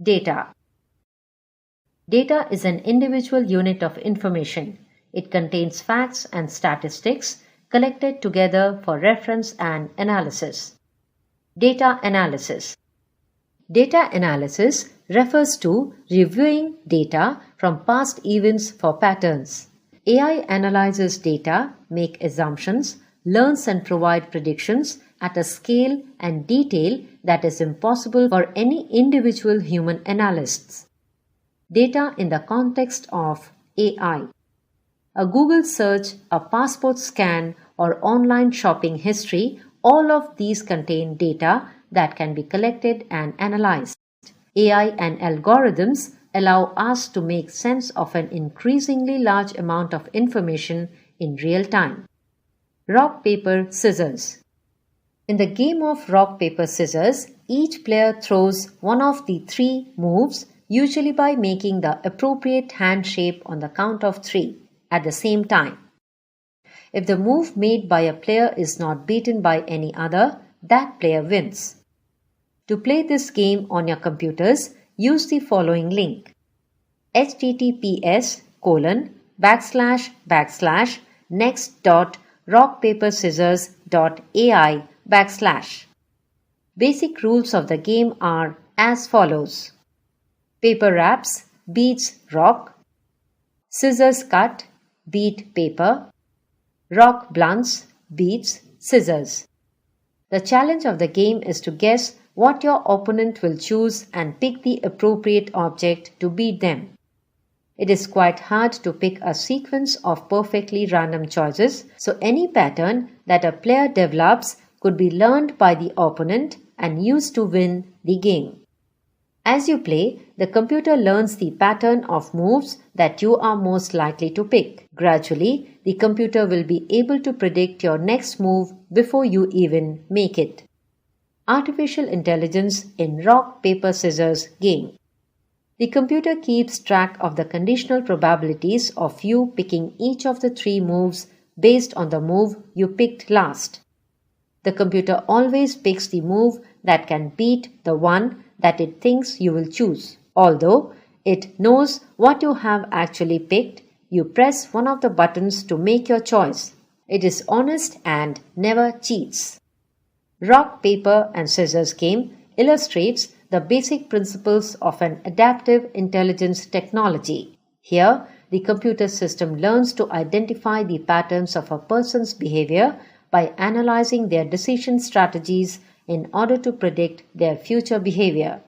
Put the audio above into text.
Data. Data is an individual unit of information. It contains facts and statistics collected together for reference and analysis. Data analysis. Data analysis refers to reviewing data from past events for patterns. AI analyzes data, makes assumptions, learns and provides predictions at a scale and detail that is impossible for any individual human analysts. Data in the context of AI. A Google search, a passport scan, or online shopping history, all of these contain data that can be collected and analyzed. AI and algorithms allow us to make sense of an increasingly large amount of information in real time. Rock, paper, scissors. In the game of rock, paper, scissors, each player throws one of the three moves, usually by making the appropriate hand shape on the count of 3 at the same time. If the move made by a player is not beaten by any other, that player wins. To play this game on your computers, use the following link: https://next.rockpaperscissors.ai/. Basic rules of the game are as follows. Paper wraps, beats rock. Scissors cut, beat paper. Rock blunts, beats scissors. The challenge of the game is to guess what your opponent will choose and pick the appropriate object to beat them. It is quite hard to pick a sequence of perfectly random choices, so any pattern that a player develops could be learned by the opponent and used to win the game. As you play, the computer learns the pattern of moves that you are most likely to pick. Gradually, the computer will be able to predict your next move before you even make it. Artificial intelligence in rock, paper, scissors game. The computer keeps track of the conditional probabilities of you picking each of the 3 moves based on the move you picked last. The computer always picks the move that can beat the one that it thinks you will choose. Although it knows what you have actually picked, you press one of the buttons to make your choice. It is honest and never cheats. Rock, paper and scissors game illustrates the basic principles of an adaptive intelligence technology. Here, the computer system learns to identify the patterns of a person's behavior by analyzing their decision strategies in order to predict their future behavior.